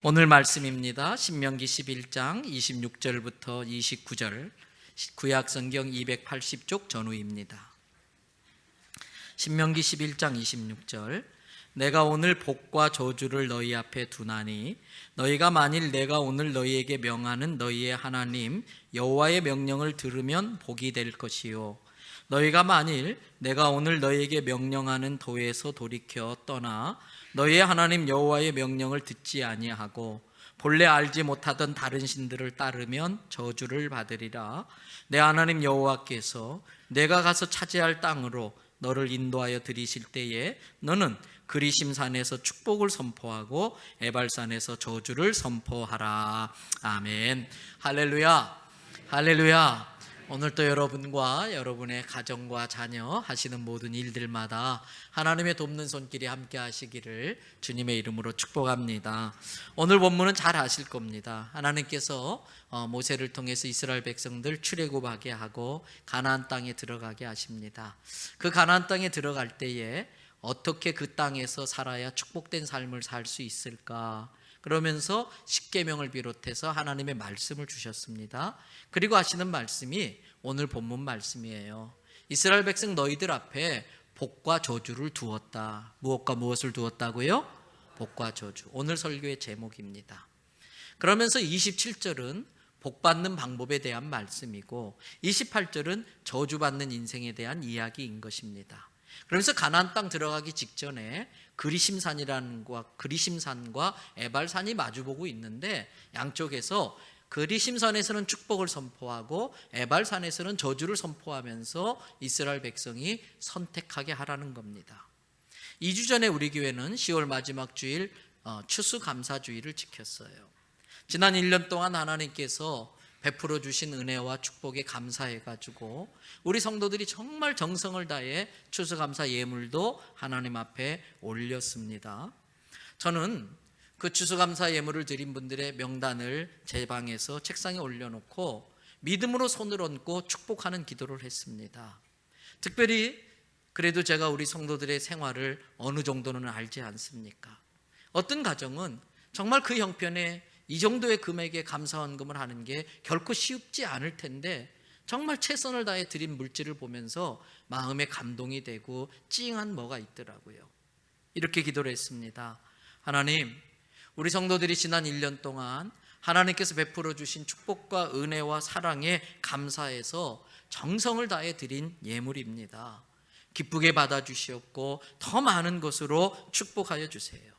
오늘 말씀입니다. 신명기 11장 26절부터 29절, 구약성경 280쪽 전후입니다. 신명기 11장 26절, 내가 오늘 복과 저주를 너희 앞에 두나니 너희가 만일 내가 오늘 너희에게 명하는 너희의 하나님 여호와의 명령을 들으면 복이 될 것이요, 너희가 만일 내가 오늘 너희에게 명령하는 도에서 돌이켜 떠나 너희의 하나님 여호와의 명령을 듣지 아니하고 본래 알지 못하던 다른 신들을 따르면 저주를 받으리라. 내 하나님 여호와께서 내가 가서 차지할 땅으로 너를 인도하여 들이실 때에 너는 그리심산에서 축복을 선포하고 에발산에서 저주를 선포하라. 아멘. 할렐루야, 할렐루야. 오늘도 여러분과 여러분의 가정과 자녀 하시는 모든 일들마다 하나님의 돕는 손길이 함께 하시기를 주님의 이름으로 축복합니다. 오늘 본문은 잘 아실 겁니다. 하나님께서 모세를 통해서 이스라엘 백성들 출애굽하게 하고 가나안 땅에 들어가게 하십니다. 그 가나안 땅에 들어갈 때에 어떻게 그 땅에서 살아야 축복된 삶을 살 수 있을까? 그러면서 십계명을 비롯해서 하나님의 말씀을 주셨습니다. 그리고 하시는 말씀이 오늘 본문 말씀이에요. 이스라엘 백성 너희들 앞에 복과 저주를 두었다. 무엇과 무엇을 두었다고요? 복과 저주. 오늘 설교의 제목입니다. 그러면서 27절은 복받는 방법에 대한 말씀이고 28절은 저주받는 인생에 대한 이야기인 것입니다. 그러면서 가나안 땅 들어가기 직전에 그리심산과 에발산이 마주보고 있는데 양쪽에서 그리심산에서는 축복을 선포하고 에발산에서는 저주를 선포하면서 이스라엘 백성이 선택하게 하라는 겁니다. 2주 전에 우리 교회는 10월 마지막 주일 추수감사주일을 지켰어요. 지난 1년 동안 하나님께서 베풀어 주신 은혜와 축복에 감사해가지고 우리 성도들이 정말 정성을 다해 추수감사 예물도 하나님 앞에 올렸습니다. 저는 그 추수감사 예물을 드린 분들의 명단을 제 방에서 책상에 올려놓고 믿음으로 손을 얹고 축복하는 기도를 했습니다. 특별히 그래도 제가 우리 성도들의 생활을 어느 정도는 알지 않습니까? 어떤 가정은 정말 그 형편에 이 정도의 금액에 감사헌금을 하는 게 결코 쉽지 않을 텐데 정말 최선을 다해 드린 물질을 보면서 마음에 감동이 되고 찡한 뭐가 있더라고요. 이렇게 기도를 했습니다. 하나님, 우리 성도들이 지난 1년 동안 하나님께서 베풀어 주신 축복과 은혜와 사랑에 감사해서 정성을 다해 드린 예물입니다. 기쁘게 받아주시옵고 더 많은 것으로 축복하여 주세요.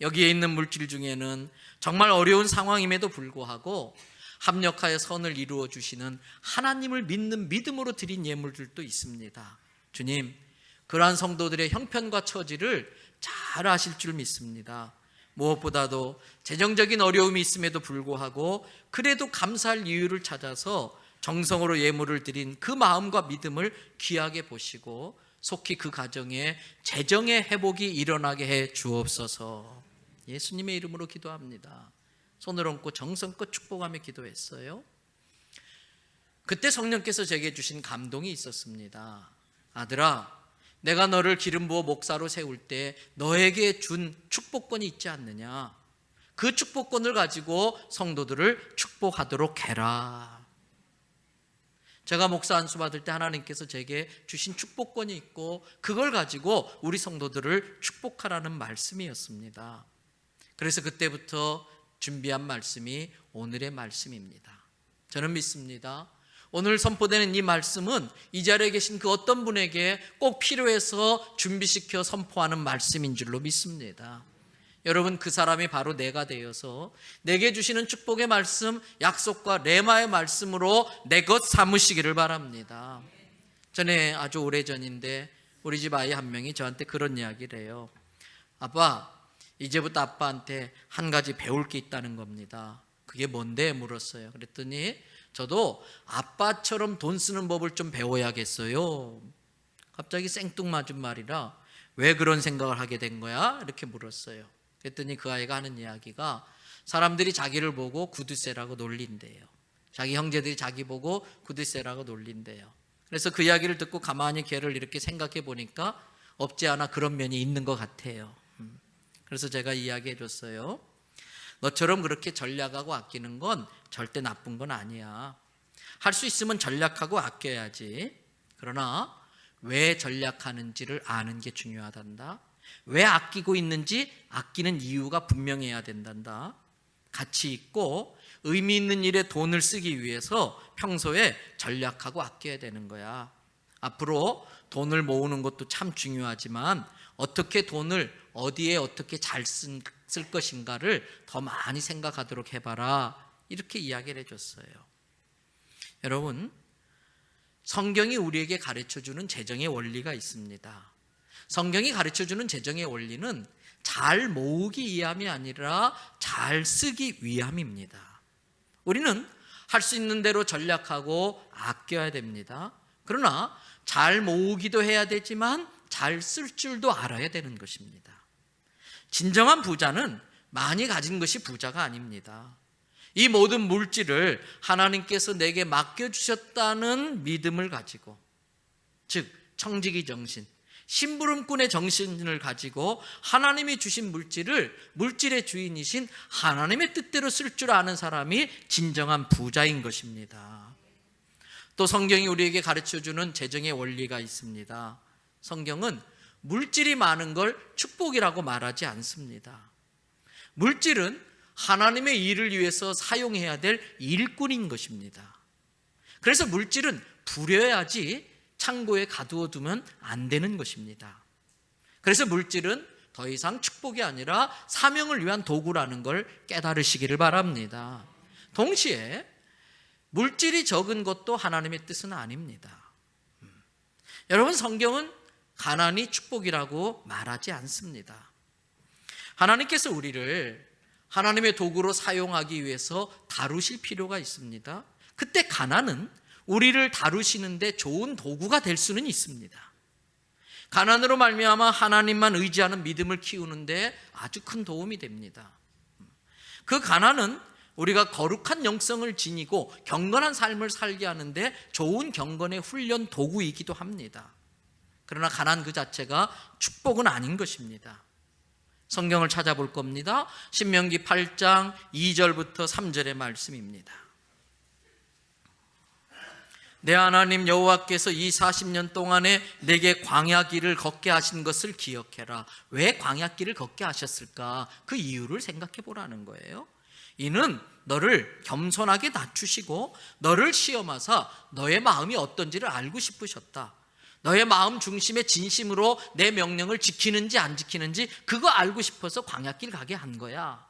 여기에 있는 물질 중에는 정말 어려운 상황임에도 불구하고 합력하여 선을 이루어 주시는 하나님을 믿는 믿음으로 드린 예물들도 있습니다. 주님, 그러한 성도들의 형편과 처지를 잘 아실 줄 믿습니다. 무엇보다도 재정적인 어려움이 있음에도 불구하고 그래도 감사할 이유를 찾아서 정성으로 예물을 드린 그 마음과 믿음을 귀하게 보시고 속히 그 가정에 재정의 회복이 일어나게 해 주옵소서. 예수님의 이름으로 기도합니다. 손을 얹고 정성껏 축복하며 기도했어요. 그때 성령께서 제게 주신 감동이 있었습니다. 아들아, 내가 너를 기름 부어 목사로 세울 때 너에게 준 축복권이 있지 않느냐? 그 축복권을 가지고 성도들을 축복하도록 해라. 제가 목사 안수 받을 때 하나님께서 제게 주신 축복권이 있고 그걸 가지고 우리 성도들을 축복하라는 말씀이었습니다. 그래서 그때부터 준비한 말씀이 오늘의 말씀입니다. 저는 믿습니다. 오늘 선포되는 이 말씀은 이 자리에 계신 그 어떤 분에게 꼭 필요해서 준비시켜 선포하는 말씀인 줄로 믿습니다. 여러분, 그 사람이 바로 내가 되어서 내게 주시는 축복의 말씀, 약속과 레마의 말씀으로 내 것 삼으시기를 바랍니다. 전에 아주 오래전인데 우리 집 아이 한 명이 저한테 그런 이야기를 해요. 아빠, 이제부터 아빠한테 한 가지 배울 게 있다는 겁니다. 그게 뭔데? 물었어요. 그랬더니 저도 아빠처럼 돈 쓰는 법을 좀 배워야겠어요. 갑자기 생뚱맞은 말이라 왜 그런 생각을 하게 된 거야? 이렇게 물었어요. 그랬더니 그 아이가 하는 이야기가 사람들이 자기를 보고 구두쇠라고 놀린대요. 자기 형제들이 자기 보고 구두쇠라고 놀린대요. 그래서 그 이야기를 듣고 가만히 걔를 이렇게 생각해 보니까 없지 않아 그런 면이 있는 것 같아요. 그래서 제가 이야기해 줬어요. 너처럼 그렇게 전략하고 아끼는 건 절대 나쁜 건 아니야. 할 수 있으면 전략하고 아껴야지. 그러나 왜 전략하는지를 아는 게 중요하단다. 왜 아끼고 있는지 아끼는 이유가 분명해야 된단다. 가치 있고 의미 있는 일에 돈을 쓰기 위해서 평소에 전략하고 아껴야 되는 거야. 앞으로 돈을 모으는 것도 참 중요하지만 어떻게 돈을 어디에 어떻게 잘 쓸 것인가를 더 많이 생각하도록 해봐라. 이렇게 이야기를 해줬어요. 여러분, 성경이 우리에게 가르쳐주는 재정의 원리가 있습니다. 성경이 가르쳐주는 재정의 원리는 잘 모으기 위함이 아니라 잘 쓰기 위함입니다. 우리는 할 수 있는 대로 전략하고 아껴야 됩니다. 그러나 잘 모으기도 해야 되지만 잘 쓸 줄도 알아야 되는 것입니다. 진정한 부자는 많이 가진 것이 부자가 아닙니다. 이 모든 물질을 하나님께서 내게 맡겨주셨다는 믿음을 가지고, 즉 청지기 정신, 심부름꾼의 정신을 가지고 하나님이 주신 물질의 주인이신 하나님의 뜻대로 쓸 줄 아는 사람이 진정한 부자인 것입니다. 또 성경이 우리에게 가르쳐주는 재정의 원리가 있습니다. 성경은 물질이 많은 걸 축복이라고 말하지 않습니다. 물질은 하나님의 일을 위해서 사용해야 될 일꾼인 것입니다. 그래서 물질은 부려야지 창고에 가두어 두면 안 되는 것입니다. 그래서 물질은 더 이상 축복이 아니라 사명을 위한 도구라는 걸 깨달으시기를 바랍니다. 동시에 물질이 적은 것도 하나님의 뜻은 아닙니다. 여러분, 성경은 가난이 축복이라고 말하지 않습니다. 하나님께서 우리를 하나님의 도구로 사용하기 위해서 다루실 필요가 있습니다. 그때 가난은 우리를 다루시는데 좋은 도구가 될 수는 있습니다. 가난으로 말미암아 하나님만 의지하는 믿음을 키우는데 아주 큰 도움이 됩니다. 그 가난은 우리가 거룩한 영성을 지니고 경건한 삶을 살게 하는데 좋은 경건의 훈련 도구이기도 합니다. 그러나 가난 그 자체가 축복은 아닌 것입니다. 성경을 찾아볼 겁니다. 신명기 8장 2절부터 3절의 말씀입니다. 내 하나님 여호와께서 이 40년 동안에 내게 광야길을 걷게 하신 것을 기억해라. 왜 광야길을 걷게 하셨을까? 그 이유를 생각해 보라는 거예요. 이는 너를 겸손하게 낮추시고 너를 시험하사 너의 마음이 어떤지를 알고 싶으셨다. 너의 마음 중심에 진심으로 내 명령을 지키는지 안 지키는지 그거 알고 싶어서 광야길 가게 한 거야.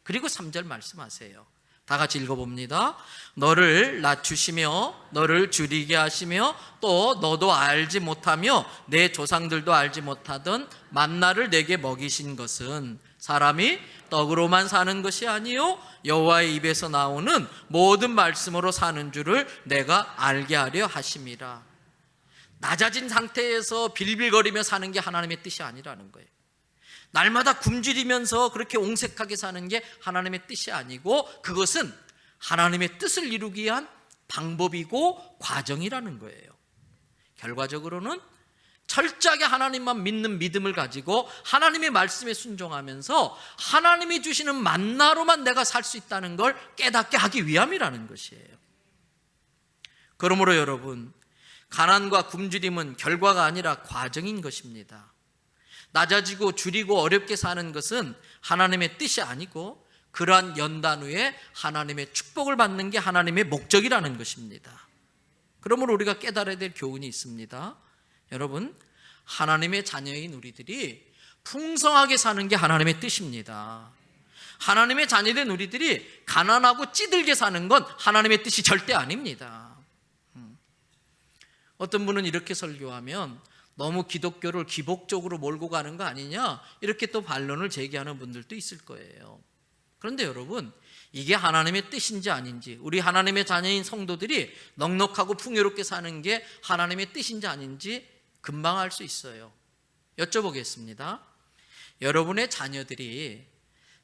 그리고 3절 말씀하세요. 다 같이 읽어봅니다. 너를 낮추시며 너를 줄이게 하시며 또 너도 알지 못하며 내 조상들도 알지 못하던 만나를 내게 먹이신 것은 사람이 떡으로만 사는 것이 아니요 여호와의 입에서 나오는 모든 말씀으로 사는 줄을 내가 알게 하려 하심이라. 낮아진 상태에서 빌빌거리며 사는 게 하나님의 뜻이 아니라는 거예요. 날마다 굶주리면서 그렇게 옹색하게 사는 게 하나님의 뜻이 아니고 그것은 하나님의 뜻을 이루기 위한 방법이고 과정이라는 거예요. 결과적으로는 철저하게 하나님만 믿는 믿음을 가지고 하나님의 말씀에 순종하면서 하나님이 주시는 만나로만 내가 살 수 있다는 걸 깨닫게 하기 위함이라는 것이에요. 그러므로 여러분, 가난과 굶주림은 결과가 아니라 과정인 것입니다. 낮아지고 줄이고 어렵게 사는 것은 하나님의 뜻이 아니고 그러한 연단 후에 하나님의 축복을 받는 게 하나님의 목적이라는 것입니다. 그러므로 우리가 깨달아야 될 교훈이 있습니다. 여러분, 하나님의 자녀인 우리들이 풍성하게 사는 게 하나님의 뜻입니다. 하나님의 자녀된 우리들이 가난하고 찌들게 사는 건 하나님의 뜻이 절대 아닙니다. 어떤 분은 이렇게 설교하면 너무 기독교를 기복적으로 몰고 가는 거 아니냐 이렇게 또 반론을 제기하는 분들도 있을 거예요. 그런데 여러분, 이게 하나님의 뜻인지 아닌지, 우리 하나님의 자녀인 성도들이 넉넉하고 풍요롭게 사는 게 하나님의 뜻인지 아닌지 금방 알 수 있어요. 여쭤보겠습니다. 여러분의 자녀들이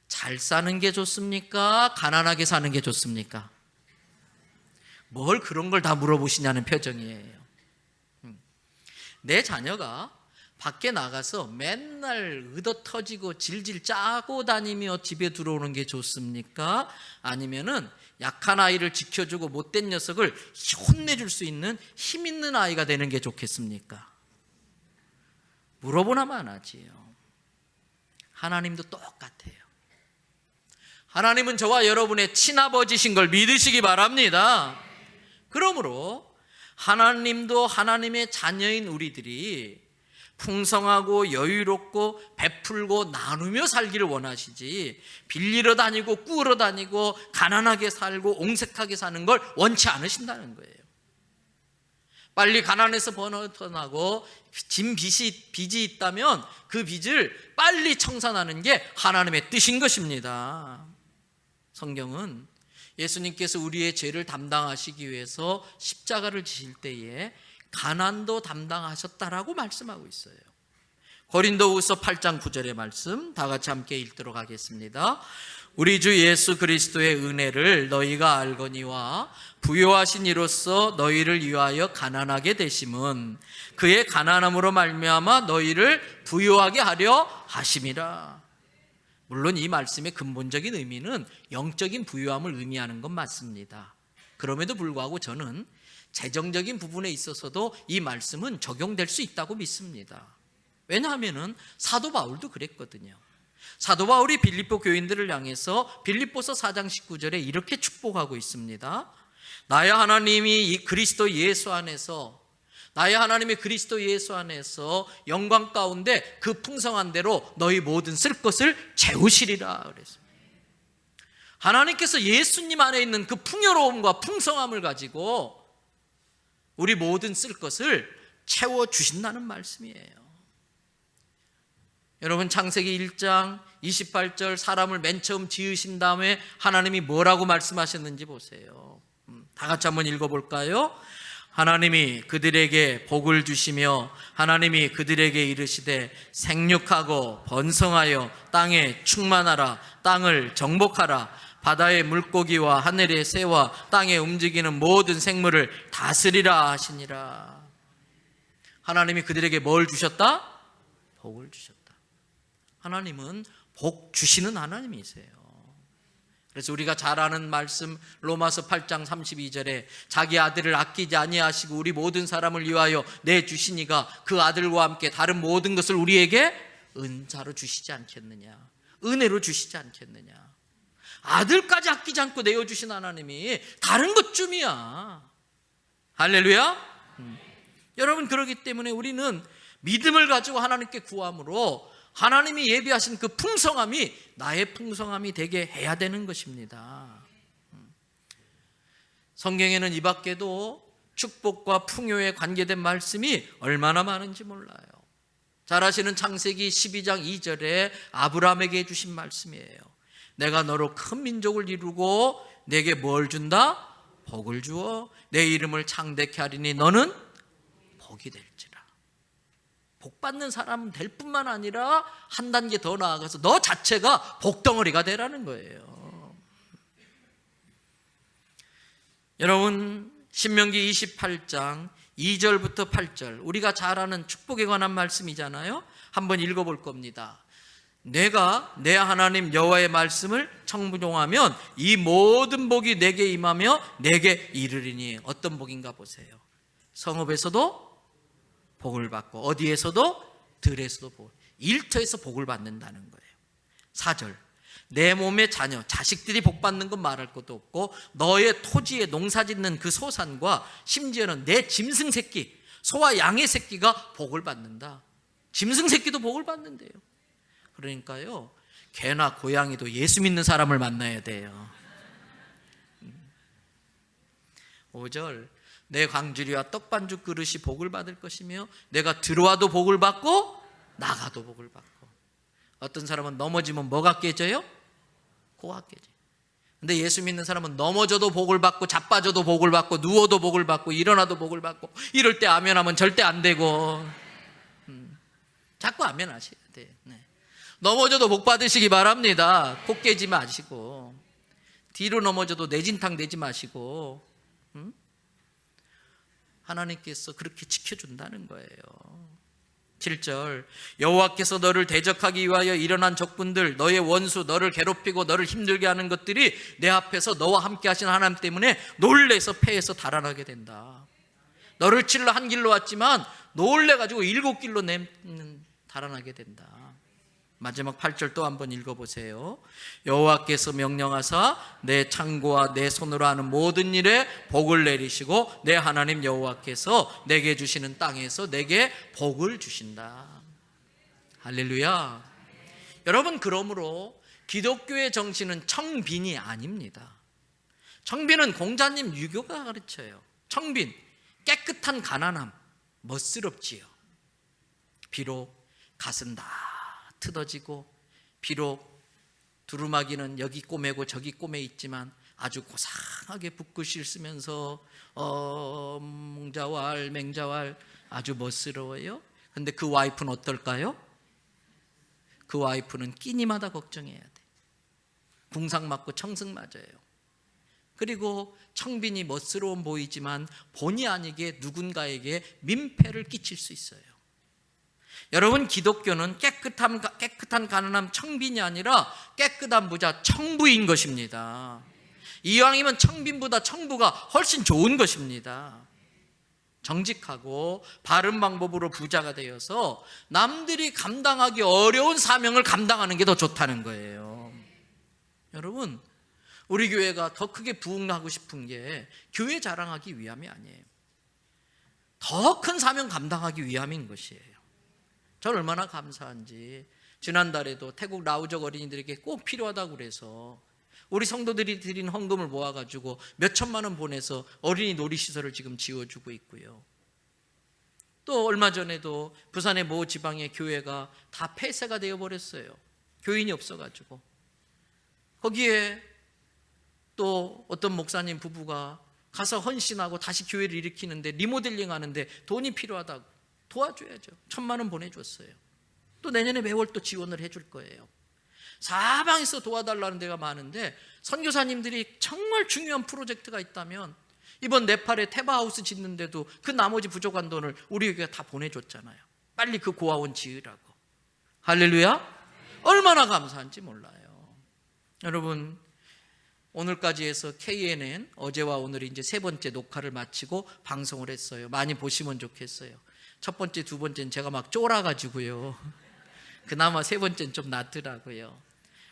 잘 사는 게 좋습니까? 가난하게 사는 게 좋습니까? 뭘 그런 걸 다 물어보시냐는 표정이에요. 내 자녀가 밖에 나가서 맨날 의도 터지고 질질 짜고 다니며 집에 들어오는 게 좋습니까? 아니면은 약한 아이를 지켜주고 못된 녀석을 혼내줄 수 있는 힘 있는 아이가 되는 게 좋겠습니까? 물어보나 마나지요. 하나님도 똑같아요. 하나님은 저와 여러분의 친아버지신 걸 믿으시기 바랍니다. 그러므로 하나님도 하나님의 자녀인 우리들이 풍성하고 여유롭고 베풀고 나누며 살기를 원하시지, 빌리러 다니고 꾸으러 다니고 가난하게 살고 옹색하게 사는 걸 원치 않으신다는 거예요. 빨리 가난해서 번어나고 빚이 있다면 그 빚을 빨리 청산하는 게 하나님의 뜻인 것입니다. 성경은 예수님께서 우리의 죄를 담당하시기 위해서 십자가를 지실 때에 가난도 담당하셨다라고 말씀하고 있어요. 고린도후서 8장 9절의 말씀 다 같이 함께 읽도록 하겠습니다. 우리 주 예수 그리스도의 은혜를 너희가 알거니와 부요하신 이로써 너희를 위하여 가난하게 되심은 그의 가난함으로 말미암아 너희를 부요하게 하려 하심이라. 물론 이 말씀의 근본적인 의미는 영적인 부유함을 의미하는 건 맞습니다. 그럼에도 불구하고 저는 재정적인 부분에 있어서도 이 말씀은 적용될 수 있다고 믿습니다. 왜냐하면 사도 바울도 그랬거든요. 사도 바울이 빌립보 교인들을 향해서 빌립보서 4장 19절에 이렇게 축복하고 있습니다. 나의 하나님이 그리스도 예수 안에서, 나의 하나님이 그리스도 예수 안에서 영광 가운데 그 풍성한 대로 너희 모든 쓸 것을 채우시리라 그랬습니다. 하나님께서 예수님 안에 있는 그 풍요로움과 풍성함을 가지고 우리 모든 쓸 것을 채워주신다는 말씀이에요. 여러분, 창세기 1장 28절 사람을 맨 처음 지으신 다음에 하나님이 뭐라고 말씀하셨는지 보세요. 다 같이 한번 읽어볼까요? 하나님이 그들에게 복을 주시며 하나님이 그들에게 이르시되 생육하고 번성하여 땅에 충만하라. 땅을 정복하라. 바다의 물고기와 하늘의 새와 땅에 움직이는 모든 생물을 다스리라 하시니라. 하나님이 그들에게 뭘 주셨다? 복을 주셨다. 하나님은 복 주시는 하나님이세요. 그래서 우리가 잘 아는 말씀 로마서 8장 32절에 자기 아들을 아끼지 아니하시고 우리 모든 사람을 위하여 내주시니가 그 아들과 함께 다른 모든 것을 우리에게 은사로 주시지 않겠느냐, 은혜로 주시지 않겠느냐. 아들까지 아끼지 않고 내어주신 하나님이 다른 것쯤이야. 할렐루야. 여러분, 그렇기 때문에 우리는 믿음을 가지고 하나님께 구함으로 하나님이 예비하신 그 풍성함이 나의 풍성함이 되게 해야 되는 것입니다. 성경에는 이 밖에도 축복과 풍요에 관계된 말씀이 얼마나 많은지 몰라요. 잘 아시는 창세기 12장 2절에 아브라함에게 해주신 말씀이에요. 내가 너로 큰 민족을 이루고 내게 뭘 준다? 복을 주어 내 이름을 창대케 하리니 너는 복이 될지라. 복 받는 사람은 될 뿐만 아니라 한 단계 더 나아가서 너 자체가 복덩어리가 되라는 거예요. 여러분, 신명기 28장 2절부터 8절 우리가 잘 아는 축복에 관한 말씀이잖아요. 한번 읽어볼 겁니다. 내가 내 하나님 여호와의 말씀을 청종하면 이 모든 복이 내게 임하며 내게 이르리니. 어떤 복인가 보세요. 성읍에서도 복을 받고 어디에서도 들에서도 복, 일터에서 복을 받는다는 거예요. 4절 내 몸의 자녀 자식들이 복 받는 건 말할 것도 없고 너의 토지에 농사 짓는 그 소산과 심지어는 내 짐승 새끼 소와 양의 새끼가 복을 받는다. 짐승 새끼도 복을 받는데요. 그러니까요, 개나 고양이도 예수 믿는 사람을 만나야 돼요. 5절 내 광주리와 떡반죽 그릇이 복을 받을 것이며 내가 들어와도 복을 받고 나가도 복을 받고. 어떤 사람은 넘어지면 뭐가 깨져요? 코가 깨져요. 근데 예수 믿는 사람은 넘어져도 복을 받고 자빠져도 복을 받고 누워도 복을 받고 일어나도 복을 받고 이럴 때 아멘하면 절대 안 되고 자꾸 아멘하셔야 돼요. 네. 넘어져도 복 받으시기 바랍니다. 코 깨지 마시고 뒤로 넘어져도 내진탕 내지 마시고 하나님께서 그렇게 지켜준다는 거예요. 7절 여호와께서 너를 대적하기 위하여 일어난 적군들, 너의 원수, 너를 괴롭히고 너를 힘들게 하는 것들이 내 앞에서 너와 함께 하신 하나님 때문에 놀래서 패해서 달아나게 된다. 너를 치러 한 길로 왔지만 놀래가지고 7길로 달아나게 된다. 마지막 8절 또 한번 읽어보세요. 여호와께서 명령하사 내 창고와 내 손으로 하는 모든 일에 복을 내리시고 내 하나님 여호와께서 내게 주시는 땅에서 내게 복을 주신다. 할렐루야. 여러분, 그러므로 기독교의 정신은 청빈이 아닙니다. 청빈은 공자님 유교가 가르쳐요. 청빈, 깨끗한 가난함, 멋스럽지요. 비록 가슴 다 뜯어지고 비록 두루마기는 여기 꼬매고 저기 꼬매 있지만 아주 고상하게 붓글씨를 쓰면서 몽자왈 맹자왈 아주 멋스러워요. 근데 그 와이프는 어떨까요? 그 와이프는 끼니마다 걱정해야 돼. 궁상 맞고 청승 맞아요. 그리고 청빈이 멋스러운 보이지만 본의 아니게 누군가에게 민폐를 끼칠 수 있어요. 여러분, 기독교는 깨끗한 가난함 청빈이 아니라 깨끗한 부자 청부인 것입니다. 이왕이면 청빈보다 청부가 훨씬 좋은 것입니다. 정직하고 바른 방법으로 부자가 되어서 남들이 감당하기 어려운 사명을 감당하는 게 더 좋다는 거예요. 여러분, 우리 교회가 더 크게 부흥하고 싶은 게 교회 자랑하기 위함이 아니에요. 더 큰 사명 감당하기 위함인 것이에요. 저는 얼마나 감사한지 지난달에도 태국 라오족 어린이들에게 꼭 필요하다고 그래서 우리 성도들이 드린 헌금을 모아가지고 몇 천만 원 보내서 어린이 놀이시설을 지금 지어주고 있고요. 또 얼마 전에도 부산의 모 지방의 교회가 다 폐쇄가 되어버렸어요. 교인이 없어가지고. 거기에 또 어떤 목사님 부부가 가서 헌신하고 다시 교회를 일으키는데 리모델링 하는데 돈이 필요하다고 도와줘야죠. 1,000만 원 보내줬어요. 또 내년에 매월 또 지원을 해줄 거예요. 사방에서 도와달라는 데가 많은데 선교사님들이 정말 중요한 프로젝트가 있다면 이번 네팔에 테바하우스 짓는데도 그 나머지 부족한 돈을 우리 교회가 다 보내줬잖아요. 빨리 그 고아원 지으라고. 할렐루야. 얼마나 감사한지 몰라요. 여러분, 오늘까지 해서 KNN 어제와 오늘이 이제 3번째 녹화를 마치고 방송을 했어요. 많이 보시면 좋겠어요. 첫 번째, 두 번째는 제가 막 쫄아가지고요. 그나마 3번째는 좀 낫더라고요.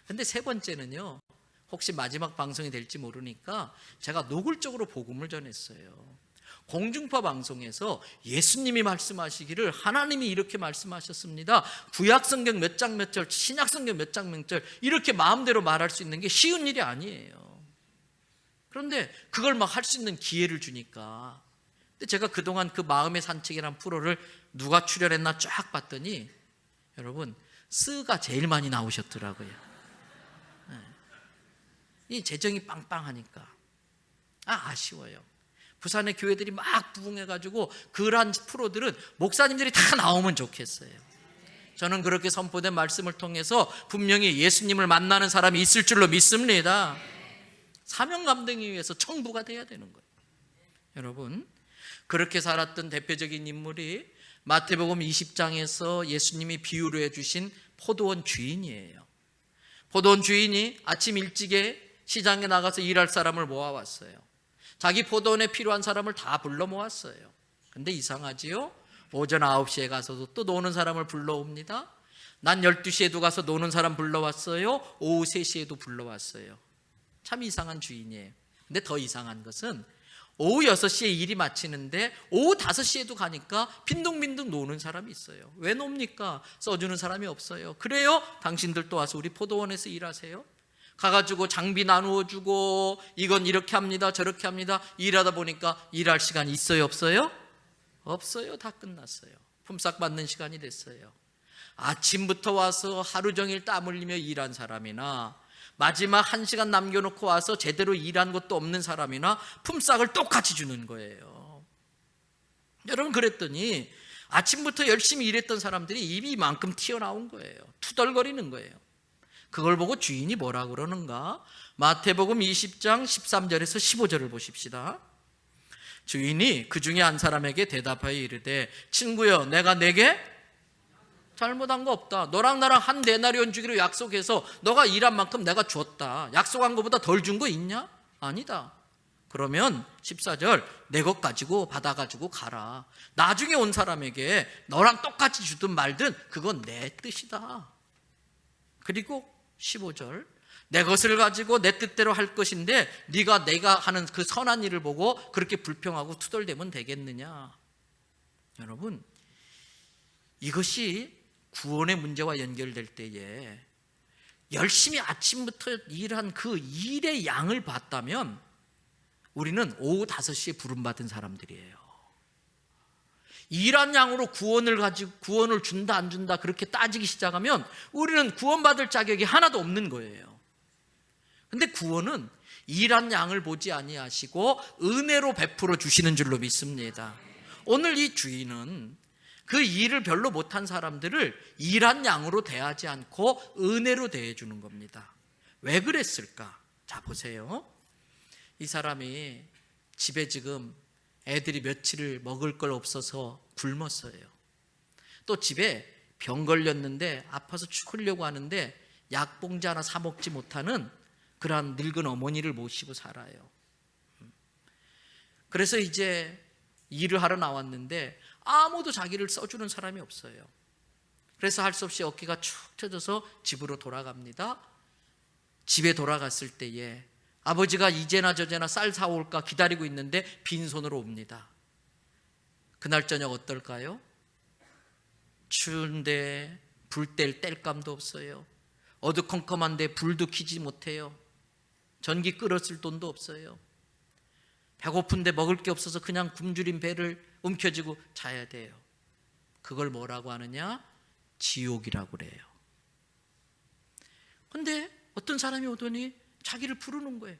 근데 3번째는요, 혹시 마지막 방송이 될지 모르니까 제가 노골적으로 복음을 전했어요. 공중파 방송에서 예수님이 말씀하시기를 하나님이 이렇게 말씀하셨습니다. 구약성경 몇 장 몇 절, 신약성경 몇 장 몇 절 이렇게 마음대로 말할 수 있는 게 쉬운 일이 아니에요. 그런데 그걸 막 할 수 있는 기회를 주니까, 근데 제가 그동안 그 마음의 산책이라는 프로를 누가 출연했나 쫙 봤더니 여러분, 스가 제일 많이 나오셨더라고요. 이 재정이 빵빵하니까 아쉬워요. 부산의 교회들이 막 부흥해가지고 그러한 프로들은 목사님들이 다 나오면 좋겠어요. 저는 그렇게 선포된 말씀을 통해서 분명히 예수님을 만나는 사람이 있을 줄로 믿습니다. 사명 감당하기 위해서 청부가 돼야 되는 거예요. 여러분, 그렇게 살았던 대표적인 인물이 마태복음 20장에서 예수님이 비유로 해주신 포도원 주인이에요. 포도원 주인이 아침 일찍에 시장에 나가서 일할 사람을 모아왔어요. 자기 포도원에 필요한 사람을 다 불러 모았어요. 근데 이상하지요? 오전 9시에 가서도 또 노는 사람을 불러옵니다. 낮 12시에도 가서 노는 사람 불러왔어요. 오후 3시에도 불러왔어요. 참 이상한 주인이에요. 근데 더 이상한 것은 오후 6시에 일이 마치는데 오후 5시에도 가니까 빈둥빈둥 노는 사람이 있어요. 왜 놉니까? 써주는 사람이 없어요. 그래요? 당신들도 와서 우리 포도원에서 일하세요. 가가지고 장비 나누어주고 이건 이렇게 합니다, 저렇게 합니다. 일하다 보니까 일할 시간이 있어요, 없어요? 없어요. 다 끝났어요. 품삯 받는 시간이 됐어요. 아침부터 와서 하루 종일 땀 흘리며 일한 사람이나 마지막 1시간 남겨놓고 와서 제대로 일한 것도 없는 사람이나 품삯을 똑같이 주는 거예요. 여러분, 그랬더니 아침부터 열심히 일했던 사람들이 입이 이만큼 튀어나온 거예요. 투덜거리는 거예요. 그걸 보고 주인이 뭐라 그러는가? 마태복음 20장 13절에서 15절을 보십시다. 주인이 그 중에 한 사람에게 대답하여 이르되 친구여, 내가 내게 잘못한 거 없다. 너랑 나랑 한 데나리온 주기로 약속해서 너가 일한 만큼 내가 줬다. 약속한 것보다 덜 준 거 있냐? 아니다. 그러면 14절 내 것 가지고 받아가지고 가라. 나중에 온 사람에게 너랑 똑같이 주든 말든 그건 내 뜻이다. 그리고 15절 내 것을 가지고 내 뜻대로 할 것인데 내가 하는 그 선한 일을 보고 그렇게 불평하고 투덜대면 되겠느냐. 여러분, 이것이 구원의 문제와 연결될 때에 열심히 아침부터 일한 그 일의 양을 봤다면 우리는 오후 5시에 부름받은 사람들이에요. 일한 양으로 구원을 준다 안 준다 그렇게 따지기 시작하면 우리는 구원받을 자격이 하나도 없는 거예요. 근데 구원은 일한 양을 보지 아니하시고 은혜로 베풀어 주시는 줄로 믿습니다. 오늘 이 주인은 그 일을 별로 못한 사람들을 일한 양으로 대하지 않고 은혜로 대해주는 겁니다. 왜 그랬을까? 자, 보세요. 이 사람이 집에 지금 애들이 며칠을 먹을 걸 없어서 굶었어요. 또 집에 병 걸렸는데 아파서 죽으려고 하는데 약봉지 하나 사 먹지 못하는 그러한 늙은 어머니를 모시고 살아요. 그래서 이제 일을 하러 나왔는데 아무도 자기를 써주는 사람이 없어요. 그래서 할 수 없이 어깨가 축 처져서 집으로 돌아갑니다. 집에 돌아갔을 때에 아버지가 이제나 저제나 쌀 사올까 기다리고 있는데 빈손으로 옵니다. 그날 저녁 어떨까요? 추운데 불 뗄 뗄감도 없어요. 어두컴컴한데 불도 켜지 못해요. 전기 끌었을 돈도 없어요. 배고픈데 먹을 게 없어서 그냥 굶주린 배를 움켜쥐고 자야 돼요. 그걸 뭐라고 하느냐? 지옥이라고 그래요. 근데 어떤 사람이 오더니 자기를 부르는 거예요.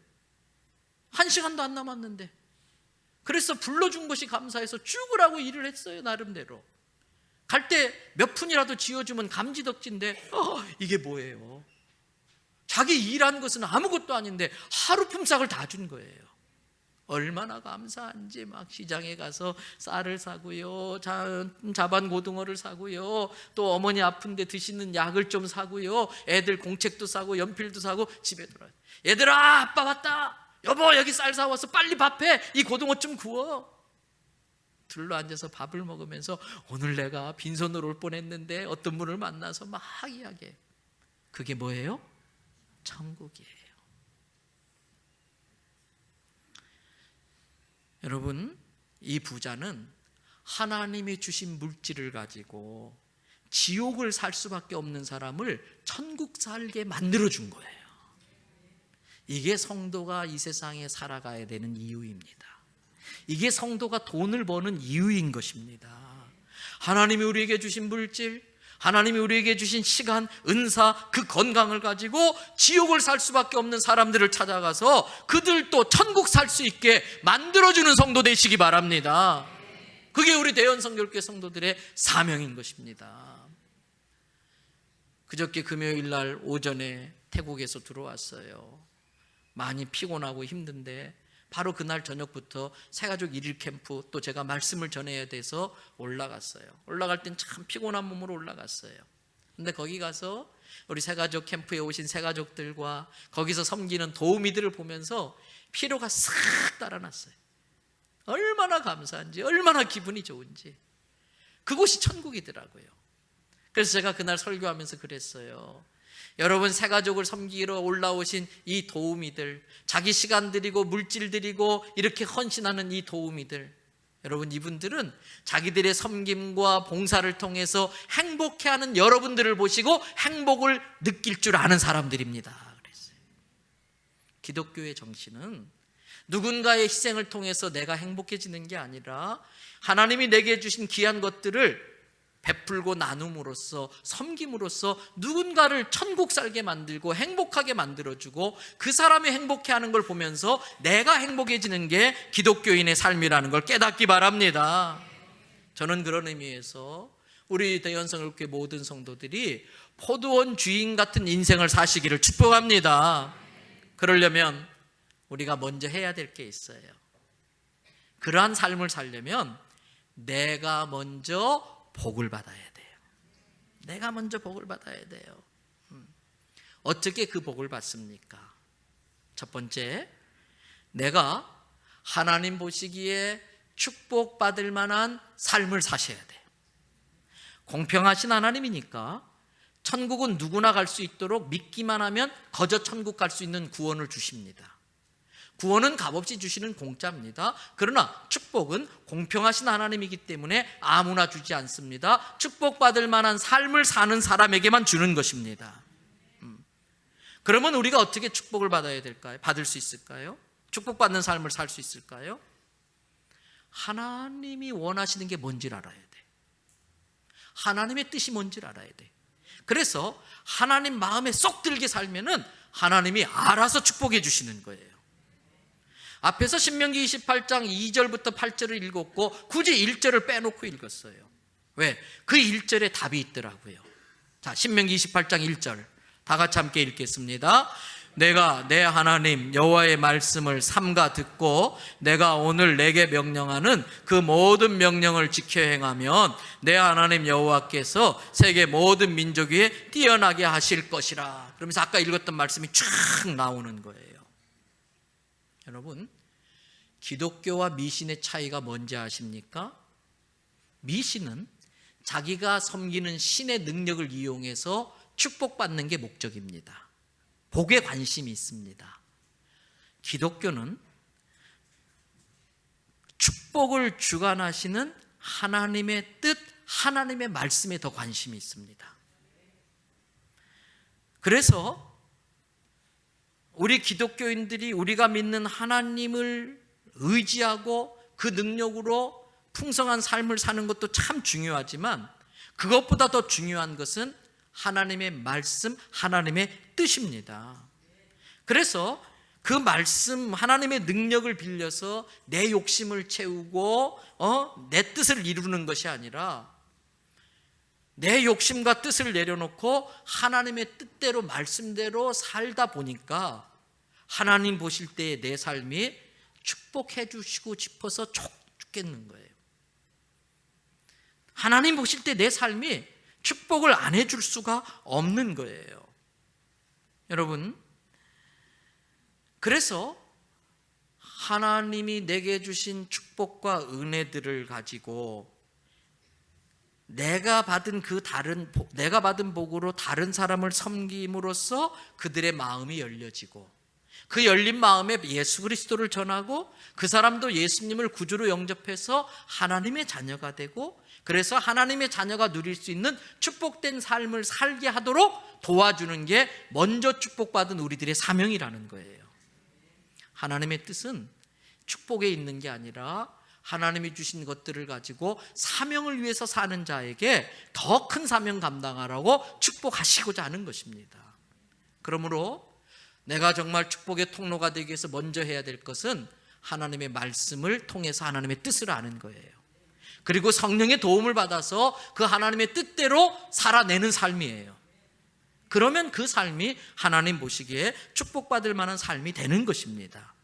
1시간도 안 남았는데. 그래서 불러준 것이 감사해서 죽으라고 일을 했어요. 나름대로. 갈 때 몇 푼이라도 지어주면 감지덕지인데 이게 뭐예요? 자기 일한 것은 아무것도 아닌데 하루 품삯을 다 준 거예요. 얼마나 감사한지 막 시장에 가서 쌀을 사고요, 자반 고등어를 사고요, 또 어머니 아픈데 드시는 약을 좀 사고요, 애들 공책도 사고 연필도 사고 집에 돌아요. 얘들아, 아빠 왔다. 여보, 여기 쌀 사와서 빨리 밥해. 이 고등어 좀 구워. 둘러 앉아서 밥을 먹으면서 오늘 내가 빈손으로 올 뻔했는데 어떤 분을 만나서 막 이야기해. 그게 뭐예요? 천국이에요. 여러분, 이 부자는 하나님이 주신 물질을 가지고 지옥을 살 수밖에 없는 사람을 천국 살게 만들어준 거예요. 이게 성도가 이 세상에 살아가야 되는 이유입니다. 이게 성도가 돈을 버는 이유인 것입니다. 하나님이 우리에게 주신 물질, 하나님이 우리에게 주신 시간, 은사, 그 건강을 가지고 지옥을 살 수밖에 없는 사람들을 찾아가서 그들도 천국 살 수 있게 만들어주는 성도 되시기 바랍니다. 그게 우리 대연성결교회 성도들의 사명인 것입니다. 그저께 금요일 날 오전에 태국에서 들어왔어요. 많이 피곤하고 힘든데 바로 그날 저녁부터 새가족 1일 캠프, 또 제가 말씀을 전해야 돼서 올라갔어요. 올라갈 땐 참 피곤한 몸으로 올라갔어요. 근데 거기 가서 우리 새가족 캠프에 오신 새가족들과 거기서 섬기는 도우미들을 보면서 피로가 싹 달아났어요. 얼마나 감사한지, 얼마나 기분이 좋은지. 그곳이 천국이더라고요. 그래서 제가 그날 설교하면서 그랬어요. 여러분, 새가족을 섬기러 올라오신 이 도우미들, 자기 시간 들이고 물질 들이고 이렇게 헌신하는 이 도우미들, 여러분, 이분들은 자기들의 섬김과 봉사를 통해서 행복해하는 여러분들을 보시고 행복을 느낄 줄 아는 사람들입니다. 그랬어요. 기독교의 정신은 누군가의 희생을 통해서 내가 행복해지는 게 아니라 하나님이 내게 주신 귀한 것들을 베풀고 나눔으로써, 섬김으로써 누군가를 천국 살게 만들고 행복하게 만들어주고 그 사람이 행복해하는 걸 보면서 내가 행복해지는 게 기독교인의 삶이라는 걸 깨닫기 바랍니다. 저는 그런 의미에서 우리 대연성교회 모든 성도들이 포도원 주인 같은 인생을 사시기를 축복합니다. 그러려면 우리가 먼저 해야 될 게 있어요. 그러한 삶을 살려면 내가 먼저 복을 받아야 돼요. 내가 먼저 복을 받아야 돼요. 어떻게 그 복을 받습니까? 첫 번째, 내가 하나님 보시기에 축복받을 만한 삶을 사셔야 돼요. 공평하신 하나님이니까 천국은 누구나 갈 수 있도록 믿기만 하면 거저 천국 갈 수 있는 구원을 주십니다. 구원은 값없이 주시는 공짜입니다. 그러나 축복은 공평하신 하나님이기 때문에 아무나 주지 않습니다. 축복받을 만한 삶을 사는 사람에게만 주는 것입니다. 그러면 우리가 어떻게 축복을 받아야 될까요? 받을 수 있을까요? 축복받는 삶을 살 수 있을까요? 하나님이 원하시는 게 뭔지를 알아야 돼. 하나님의 뜻이 뭔지를 알아야 돼. 그래서 하나님 마음에 쏙 들게 살면은 하나님이 알아서 축복해 주시는 거예요. 앞에서 신명기 28장 2절부터 8절을 읽었고 굳이 1절을 빼놓고 읽었어요. 왜? 그 1절에 답이 있더라고요. 자, 신명기 28장 1절 다 같이 함께 읽겠습니다. 내가 내 하나님 여호와의 말씀을 삼가 듣고 내가 오늘 내게 명령하는 그 모든 명령을 지켜 행하면 내 하나님 여호와께서 세계 모든 민족 위에 뛰어나게 하실 것이라. 그러면서 아까 읽었던 말씀이 쫙 나오는 거예요. 여러분, 기독교와 미신의 차이가 뭔지 아십니까? 미신은 자기가 섬기는 신의 능력을 이용해서 축복받는 게 목적입니다. 복에 관심이 있습니다. 기독교는 축복을 주관하시는 하나님의 뜻, 하나님의 말씀에 더 관심이 있습니다. 그래서 우리 기독교인들이 우리가 믿는 하나님을 의지하고 그 능력으로 풍성한 삶을 사는 것도 참 중요하지만 그것보다 더 중요한 것은 하나님의 말씀, 하나님의 뜻입니다. 그래서 그 말씀, 하나님의 능력을 빌려서 내 욕심을 채우고 내 뜻을 이루는 것이 아니라 내 욕심과 뜻을 내려놓고 하나님의 뜻대로 말씀대로 살다 보니까 하나님 보실 때의 내 삶이 축복해 주시고 싶어서 죽겠는 거예요. 하나님 보실 때 내 삶이 축복을 안 해줄 수가 없는 거예요. 여러분, 그래서 하나님이 내게 주신 축복과 은혜들을 가지고 내가 받은 복으로 다른 사람을 섬김으로써 그들의 마음이 열려지고 그 열린 마음에 예수 그리스도를 전하고 그 사람도 예수님을 구주로 영접해서 하나님의 자녀가 되고 그래서 하나님의 자녀가 누릴 수 있는 축복된 삶을 살게 하도록 도와주는 게 먼저 축복받은 우리들의 사명이라는 거예요. 하나님의 뜻은 축복에 있는 게 아니라 하나님이 주신 것들을 가지고 사명을 위해서 사는 자에게 더 큰 사명 감당하라고 축복하시고자 하는 것입니다. 그러므로 내가 정말 축복의 통로가 되기 위해서 먼저 해야 될 것은 하나님의 말씀을 통해서 하나님의 뜻을 아는 거예요. 그리고 성령의 도움을 받아서 그 하나님의 뜻대로 살아내는 삶이에요. 그러면 그 삶이 하나님 보시기에 축복받을 만한 삶이 되는 것입니다.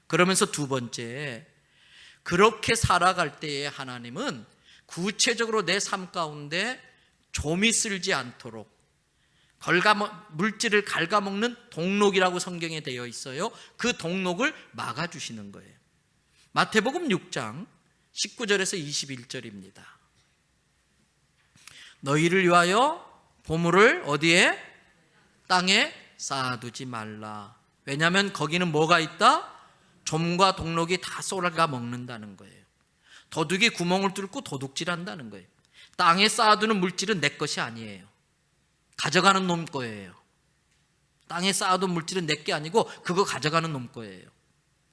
그러면서 두 번째, 그렇게 살아갈 때에 하나님은 구체적으로 내 삶 가운데 좀이 쓸지 않도록 물질을 갉아먹는 동록이라고 성경에 되어 있어요. 그 동록을 막아주시는 거예요. 마태복음 6장 19절에서 21절입니다. 너희를 위하여 보물을 어디에? 땅에 쌓아두지 말라. 왜냐하면 거기는 뭐가 있다? 좀과 동록이 다 쏟아가 먹는다는 거예요. 도둑이 구멍을 뚫고 도둑질한다는 거예요. 땅에 쌓아두는 물질은 내 것이 아니에요. 가져가는 놈 거예요. 땅에 쌓아둔 물질은 내 게 아니고 그거 가져가는 놈 거예요.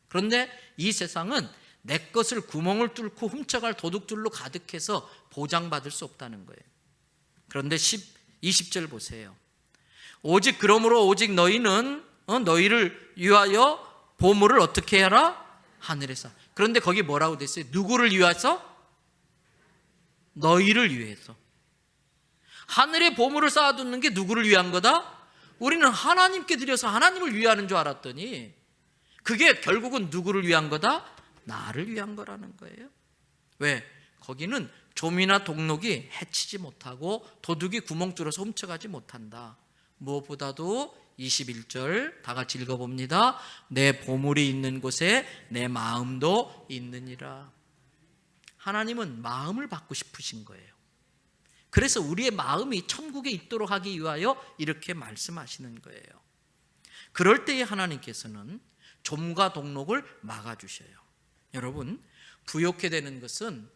그런데 이 세상은 내 것을 구멍을 뚫고 훔쳐갈 도둑들로 가득해서 보장받을 수 없다는 거예요. 그런데 20절 보세요. 오직 그러므로 오직 너희는 너희를 위하여 보물을 어떻게 해라? 하늘에서. 그런데 거기 뭐라고 돼 있어요? 누구를 위해서? 너희를 위해서. 하늘에 보물을 쌓아두는 게 누구를 위한 거다? 우리는 하나님께 드려서 하나님을 위하는 줄 알았더니 그게 결국은 누구를 위한 거다? 나를 위한 거라는 거예요. 왜? 거기는 좀이나 동록이 해치지 못하고 도둑이 구멍 뚫어서 훔쳐가지 못한다. 무엇보다도 21절 다 같이 읽어봅니다. 내 보물이 있는 곳에 내 마음도 있느니라. 하나님은 마음을 받고 싶으신 거예요. 그래서 우리의 마음이 천국에 있도록 하기 위하여 이렇게 말씀하시는 거예요. 그럴 때에 하나님께서는 좀과 동록을 막아주셔요. 여러분, 부욕해 되는 것은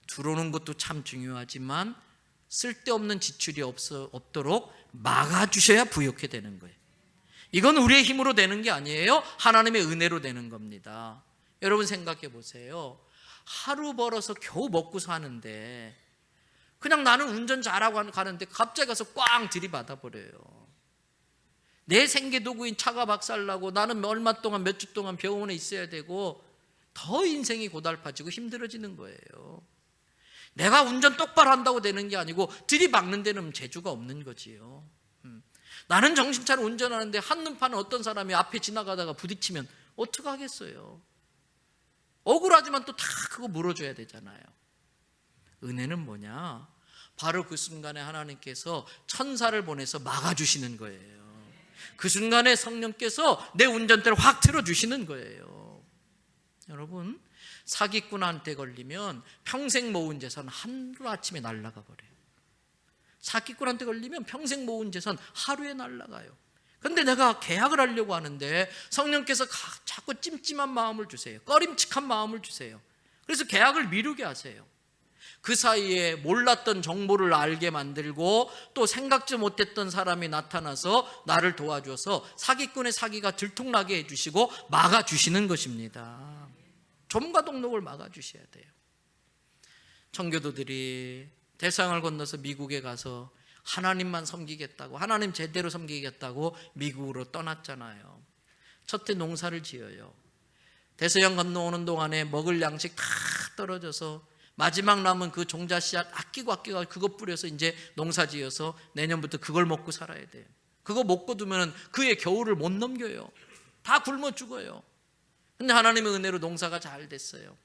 들어오는 것도 참 중요하지만 쓸데없는 지출이 없도록 막아주셔야 부욕해 되는 거예요. 이건 우리의 힘으로 되는 게 아니에요. 하나님의 은혜로 되는 겁니다. 여러분 생각해 보세요. 하루 벌어서 겨우 먹고 사는데 그냥 나는 운전 잘하고 가는데 갑자기 가서 꽝 들이받아 버려요. 내 생계도구인 차가 박살나고 나는 얼마 동안 몇 주 동안 병원에 있어야 되고 더 인생이 고달파지고 힘들어지는 거예요. 내가 운전 똑바로 한다고 되는 게 아니고 들이박는 데는 재주가 없는 거지요. 나는 정신 차려 운전하는데 한눈파는 어떤 사람이 앞에 지나가다가 부딪히면 어떡하겠어요. 억울하지만 또 다 그거 물어줘야 되잖아요. 은혜는 뭐냐? 바로 그 순간에 하나님께서 천사를 보내서 막아주시는 거예요. 그 순간에 성령께서 내 운전대를 확 틀어주시는 거예요. 여러분, 사기꾼한테 걸리면 평생 모은 재산 하루아침에 날아가 버려요. 사기꾼한테 걸리면 평생 모은 재산 하루에 날아가요. 그런데 내가 계약을 하려고 하는데 성령께서 자꾸 찜찜한 마음을 주세요. 꺼림칙한 마음을 주세요. 그래서 계약을 미루게 하세요. 그 사이에 몰랐던 정보를 알게 만들고 또 생각지 못했던 사람이 나타나서 나를 도와줘서 사기꾼의 사기가 들통나게 해주시고 막아주시는 것입니다. 좀과 동록을 막아주셔야 돼요. 청교도들이 대서양을 건너서 미국에 가서 하나님만 섬기겠다고, 하나님 제대로 섬기겠다고 미국으로 떠났잖아요. 첫해 농사를 지어요. 대서양 건너오는 동안에 먹을 양식 다 떨어져서 마지막 남은 그 종자 씨앗 아끼고 그거 뿌려서 이제 농사 지어서 내년부터 그걸 먹고 살아야 돼요. 그거 먹고 두면 그의 겨울을 못 넘겨요. 다 굶어 죽어요. 근데 하나님의 은혜로 농사가 잘 됐어요.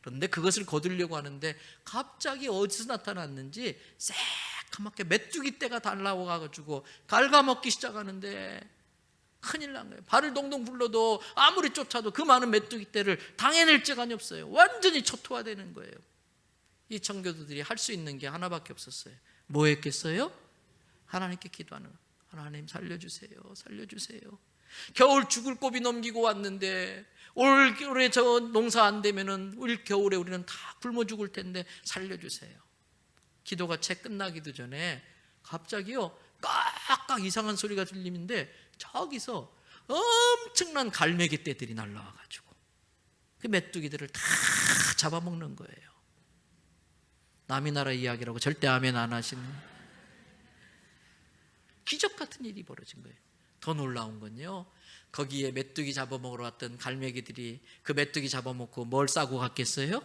그런데 그것을 거두려고 하는데 갑자기 어디서 나타났는지 새까맣게 메뚜기 떼가 달라와가지고 갉아먹기 시작하는데 큰일 난 거예요. 발을 동동 굴러도 아무리 쫓아도 그 많은 메뚜기 떼를 당해낼 재간이 없어요. 완전히 초토화되는 거예요. 이 청교도들이 할 수 있는 게 하나밖에 없었어요. 뭐 했겠어요? 하나님께 기도하는 거예요. 하나님 살려주세요. 살려주세요. 겨울 죽을 고비 넘기고 왔는데 올겨울에 저 농사 안 되면은 올 겨울에 우리는 다 굶어 죽을 텐데 살려주세요. 기도가 채 끝나기도 전에 갑자기요 깍깍 이상한 소리가 들리는데 저기서 엄청난 갈매기 떼들이 날라와가지고 그 메뚜기들을 다 잡아먹는 거예요. 남의 나라 이야기라고 절대 아멘 안 하시는 기적 같은 일이 벌어진 거예요. 더 놀라운 건요, 거기에 메뚜기 잡아먹으러 왔던 갈매기들이 그 메뚜기 잡아먹고 뭘 싸고 갔겠어요?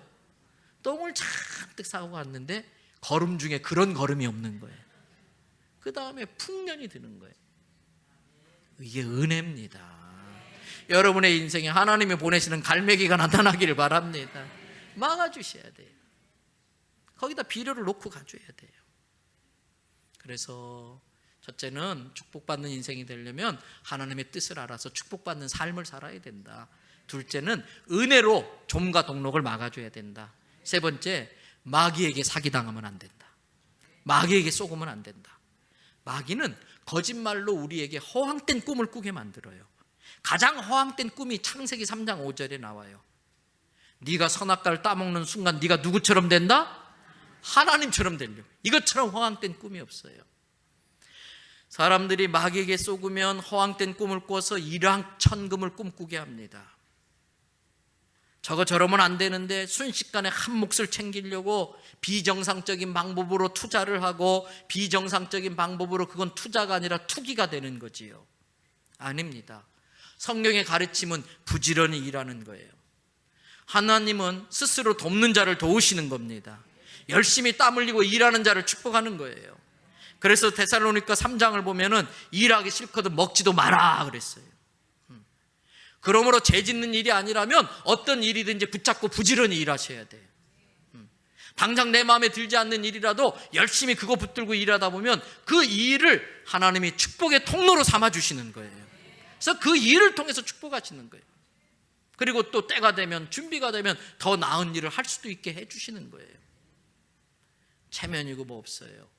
똥을 잔뜩 싸고 갔는데 걸음 중에 그런 걸음이 없는 거예요. 그 다음에 풍년이 드는 거예요. 이게 은혜입니다. 여러분의 인생에 하나님이 보내시는 갈매기가 나타나기를 바랍니다. 막아주셔야 돼요. 거기다 비료를 놓고 가줘야 돼요. 그래서 첫째는 축복받는 인생이 되려면 하나님의 뜻을 알아서 축복받는 삶을 살아야 된다. 둘째는 은혜로 좀과 동록을 막아줘야 된다. 세 번째, 마귀에게 사기당하면 안 된다. 마귀에게 속으면 안 된다. 마귀는 거짓말로 우리에게 허황된 꿈을 꾸게 만들어요. 가장 허황된 꿈이 창세기 3장 5절에 나와요. 네가 선악과를 따먹는 순간 네가 누구처럼 된다? 하나님처럼 되려고. 이것처럼 허황된 꿈이 없어요. 사람들이 마귀에게 속으면 허황된 꿈을 꿔서 일확천금을 꿈꾸게 합니다. 저러면 안 되는데 순식간에 한 몫을 챙기려고 비정상적인 방법으로 투자를 하고 비정상적인 방법으로 그건 투자가 아니라 투기가 되는 거지요. 아닙니다. 성경의 가르침은 부지런히 일하는 거예요. 하나님은 스스로 돕는 자를 도우시는 겁니다. 열심히 땀 흘리고 일하는 자를 축복하는 거예요. 그래서 데살로니가 3장을 보면은 일하기 싫거든 먹지도 마라 그랬어요. 그러므로 죄 짓는 일이 아니라면 어떤 일이든지 붙잡고 부지런히 일하셔야 돼요. 당장 내 마음에 들지 않는 일이라도 열심히 그거 붙들고 일하다 보면 그 일을 하나님이 축복의 통로로 삼아주시는 거예요. 그래서 그 일을 통해서 축복하시는 거예요. 그리고 또 때가 되면, 준비가 되면 더 나은 일을 할 수도 있게 해주시는 거예요. 체면이고 뭐 없어요.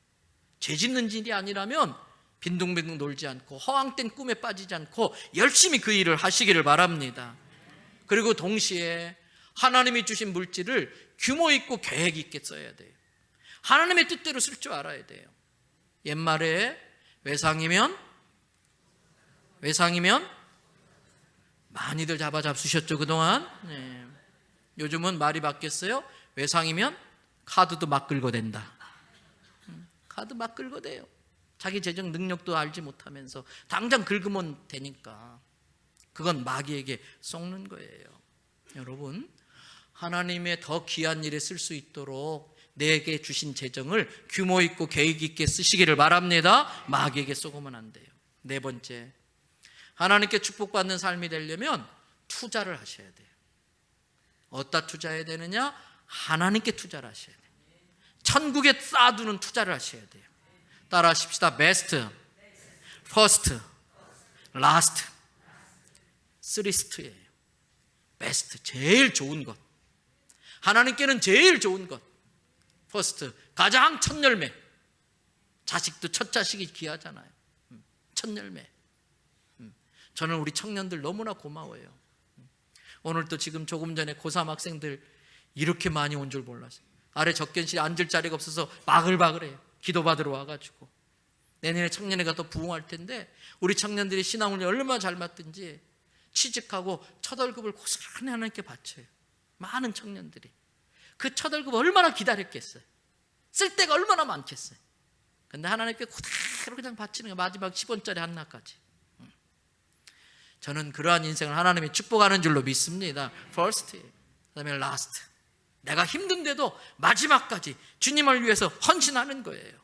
죄 짓는 일이 아니라면 빈둥빈둥 놀지 않고 허황된 꿈에 빠지지 않고 열심히 그 일을 하시기를 바랍니다. 그리고 동시에 하나님이 주신 물질을 규모 있고 계획 있게 써야 돼요. 하나님의 뜻대로 쓸 줄 알아야 돼요. 옛말에 외상이면 많이들 잡수셨죠 그동안. 네. 요즘은 말이 바뀌었어요. 외상이면 카드도 막 긁어댄다. 카드 막 긁어대요. 자기 재정 능력도 알지 못하면서 당장 긁으면 되니까. 그건 마귀에게 속는 거예요. 여러분, 하나님의 더 귀한 일에 쓸 수 있도록 내게 주신 재정을 규모 있고 계획 있게 쓰시기를 바랍니다. 마귀에게 쏘으면 안 돼요. 네 번째, 하나님께 축복받는 삶이 되려면 투자를 하셔야 돼요. 어디다 투자해야 되느냐? 하나님께 투자를 하셔야 돼요. 천국에 쌓아두는 투자를 하셔야 돼요. 따라 하십시다. 베스트, 퍼스트, 라스트, 쓰리스트예요. 베스트, 제일 좋은 것. 하나님께는 제일 좋은 것. 퍼스트, 가장 첫 열매. 자식도 첫 자식이 귀하잖아요. 첫 열매. 저는 우리 청년들 너무나 고마워요. 오늘도 지금 조금 전에 고3 학생들 이렇게 많이 온 줄 몰랐어요. 아래 접견실에 앉을 자리가 없어서 바글바글해요. 기도받으러 와가지고. 내년에 청년회가 더 부흥할 텐데 우리 청년들이 신앙훈련이 얼마나 잘 맞든지 취직하고 첫 월급을 고스란히 하나님께 바쳐요. 많은 청년들이. 그 첫 월급 얼마나 기다렸겠어요. 쓸 데가 얼마나 많겠어요. 근데 하나님께 그대로 그냥 바치는 거예요. 마지막 10원짜리 하나까지. 저는 그러한 인생을 하나님이 축복하는 줄로 믿습니다. First, 그다음에 last. 내가 힘든데도 마지막까지 주님을 위해서 헌신하는 거예요.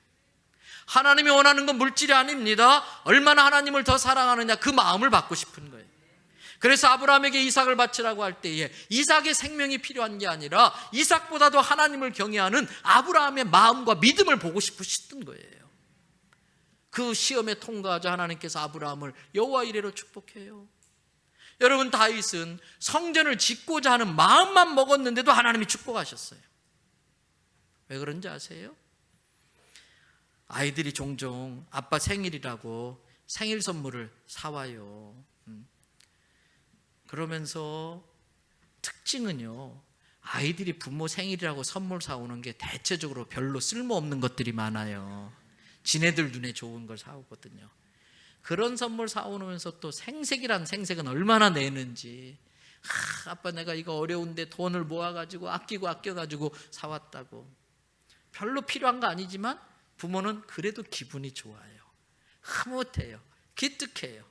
하나님이 원하는 건 물질이 아닙니다. 얼마나 하나님을 더 사랑하느냐, 그 마음을 받고 싶은 거예요. 그래서 아브라함에게 이삭을 바치라고 할 때에 이삭의 생명이 필요한 게 아니라 이삭보다도 하나님을 경외하는 아브라함의 마음과 믿음을 보고 싶으셨던 거예요. 그 시험에 통과하자 하나님께서 아브라함을 여호와 이레로 축복해요. 여러분, 다윗은 성전을 짓고자 하는 마음만 먹었는데도 하나님이 축복하셨어요. 왜 그런지 아세요? 아이들이 종종 아빠 생일이라고 생일 선물을 사와요. 그러면서 특징은요, 아이들이 부모 생일이라고 선물 사오는 게 대체적으로 별로 쓸모없는 것들이 많아요. 지네들 눈에 좋은 걸 사오거든요. 그런 선물 사오면서 또 생색이란 생색은 얼마나 내는지. 아빠 내가 이거 어려운데 돈을 모아가지고 아껴가지고 사왔다고. 별로 필요한 거 아니지만 부모는 그래도 기분이 좋아요. 흐뭇해요. 기특해요.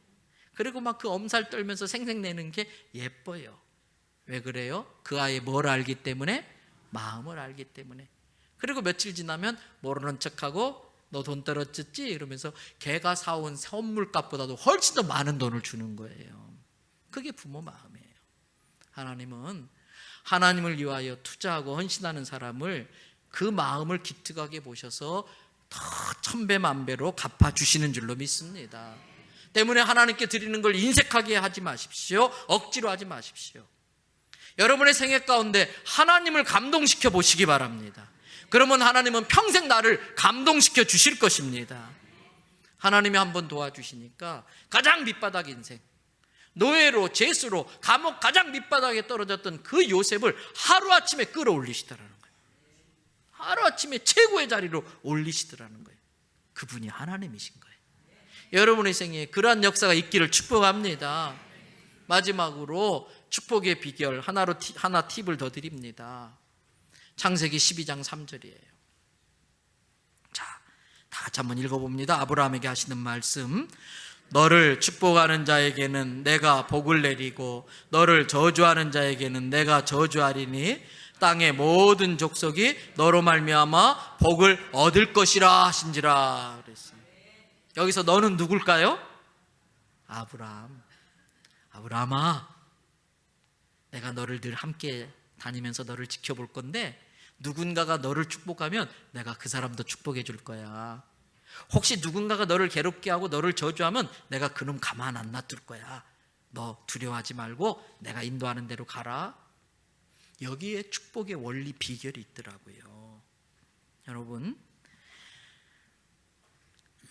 그리고 막 그 엄살 떨면서 생색 내는 게 예뻐요. 왜 그래요? 그 아이의 뭘 알기 때문에? 마음을 알기 때문에. 그리고 며칠 지나면 모르는 척하고 너 돈 떨어졌지? 이러면서 걔가 사온 선물값보다도 훨씬 더 많은 돈을 주는 거예요. 그게 부모 마음이에요. 하나님은 하나님을 위하여 투자하고 헌신하는 사람을 그 마음을 기특하게 보셔서 더 천배만배로 갚아주시는 줄로 믿습니다. 때문에 하나님께 드리는 걸 인색하게 하지 마십시오. 억지로 하지 마십시오. 여러분의 생애 가운데 하나님을 감동시켜 보시기 바랍니다. 그러면 하나님은 평생 나를 감동시켜 주실 것입니다. 하나님이 한번 도와주시니까 가장 밑바닥 인생, 노예로 죄수로 감옥 가장 밑바닥에 떨어졌던 그 요셉을 하루아침에 끌어올리시더라는 거예요. 하루아침에 최고의 자리로 올리시더라는 거예요. 그분이 하나님이신 거예요. 여러분의 생애에 그러한 역사가 있기를 축복합니다. 마지막으로 축복의 비결 하나 팁을 더 드립니다. 창세기 12장 3절이에요. 자, 다 같이 한번 읽어봅니다. 아브라함에게 하시는 말씀. 너를 축복하는 자에게는 내가 복을 내리고 너를 저주하는 자에게는 내가 저주하리니 땅의 모든 족속이 너로 말미암아 복을 얻을 것이라 하신지라 그랬어요. 여기서 너는 누굴까요? 아브라함. 아브라함아, 내가 너를 늘 함께 다니면서 너를 지켜볼 건데 누군가가 너를 축복하면 내가 그 사람도 축복해 줄 거야. 혹시 누군가가 너를 괴롭게 하고 너를 저주하면 내가 그놈 가만 안 놔둘 거야. 너 두려워하지 말고 내가 인도하는 대로 가라. 여기에 축복의 원리 비결이 있더라고요. 여러분,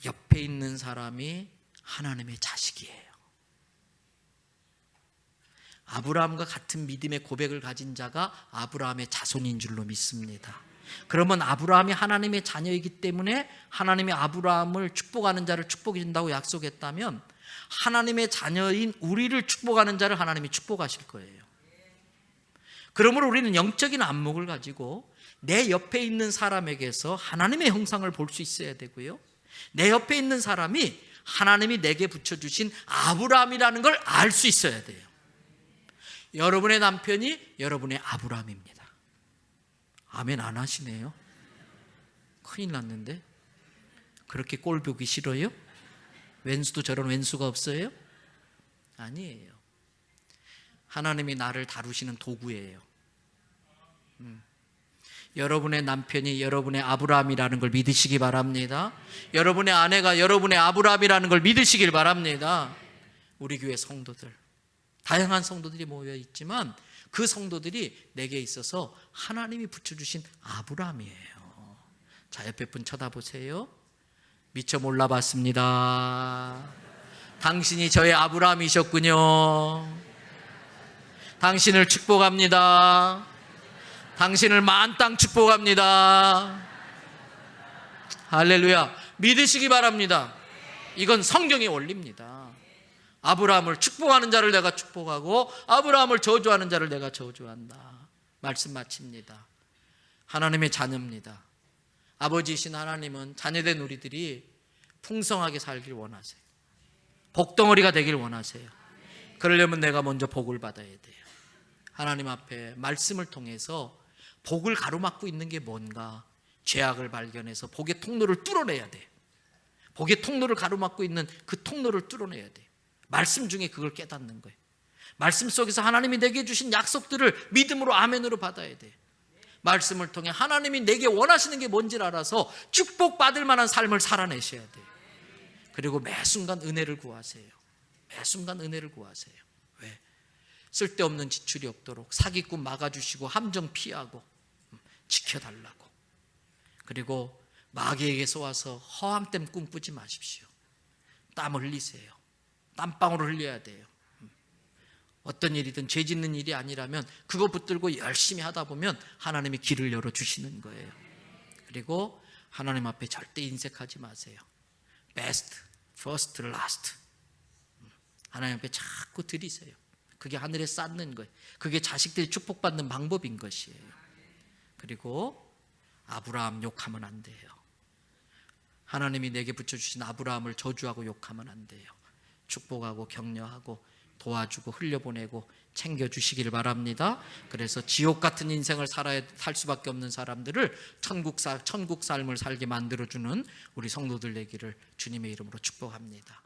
옆에 있는 사람이 하나님의 자식이에요. 아브라함과 같은 믿음의 고백을 가진 자가 아브라함의 자손인 줄로 믿습니다. 그러면 아브라함이 하나님의 자녀이기 때문에 하나님이 아브라함을 축복하는 자를 축복해 준다고 약속했다면 하나님의 자녀인 우리를 축복하는 자를 하나님이 축복하실 거예요. 그러므로 우리는 영적인 안목을 가지고 내 옆에 있는 사람에게서 하나님의 형상을 볼 수 있어야 되고요, 내 옆에 있는 사람이 하나님이 내게 붙여주신 아브라함이라는 걸 알 수 있어야 돼요. 여러분의 남편이 여러분의 아브라함입니다. 아멘 안 하시네요. 큰일 났는데. 그렇게 꼴 보기 싫어요? 왼수도 저런 왼수가 없어요? 아니에요. 하나님이 나를 다루시는 도구예요. 여러분의 남편이 여러분의 아브라함이라는 걸 믿으시기 바랍니다. 여러분의 아내가 여러분의 아브라함이라는 걸 믿으시길 바랍니다. 우리 교회 성도들, 다양한 성도들이 모여 있지만 그 성도들이 내게 있어서 하나님이 붙여주신 아브라함이에요. 자, 옆에 분 쳐다보세요. 미처 몰라봤습니다. 당신이 저의 아브라함이셨군요. 당신을 축복합니다. 당신을 만땅 축복합니다. 할렐루야. 믿으시기 바랍니다. 이건 성경의 원리입니다. 아브라함을 축복하는 자를 내가 축복하고 아브라함을 저주하는 자를 내가 저주한다. 말씀 마칩니다. 하나님의 자녀입니다. 아버지이신 하나님은 자녀된 우리들이 풍성하게 살길 원하세요. 복덩어리가 되길 원하세요. 그러려면 내가 먼저 복을 받아야 돼요. 하나님 앞에 말씀을 통해서 복을 가로막고 있는 게 뭔가, 죄악을 발견해서 복의 통로를 뚫어내야 돼요. 복의 통로를 가로막고 있는 그 통로를 뚫어내야 돼요. 말씀 중에 그걸 깨닫는 거예요. 말씀 속에서 하나님이 내게 주신 약속들을 믿음으로 아멘으로 받아야 돼요. 말씀을 통해 하나님이 내게 원하시는 게 뭔지를 알아서 축복받을 만한 삶을 살아내셔야 돼요. 그리고 매 순간 은혜를 구하세요. 매 순간 은혜를 구하세요. 왜? 쓸데없는 지출이 없도록 사기꾼 막아주시고 함정 피하고 지켜달라고. 그리고 마귀에게 쏘아서 허황된 꿈 꾸지 마십시오. 땀 흘리세요. 땀방울을 흘려야 돼요. 어떤 일이든 죄 짓는 일이 아니라면 그거 붙들고 열심히 하다 보면 하나님이 길을 열어주시는 거예요. 그리고 하나님 앞에 절대 인색하지 마세요. Best, first, last. 하나님 앞에 자꾸 드리세요. 그게 하늘에 쌓는 거예요. 그게 자식들이 축복받는 방법인 것이에요. 그리고 아브라함 욕하면 안 돼요. 하나님이 내게 붙여주신 아브라함을 저주하고 욕하면 안 돼요. 축복하고 격려하고 도와주고 흘려보내고 챙겨주시길 바랍니다. 그래서 지옥 같은 인생을 살 수밖에 없는 사람들을 천국 삶을 살게 만들어주는 우리 성도들 되기를 주님의 이름으로 축복합니다.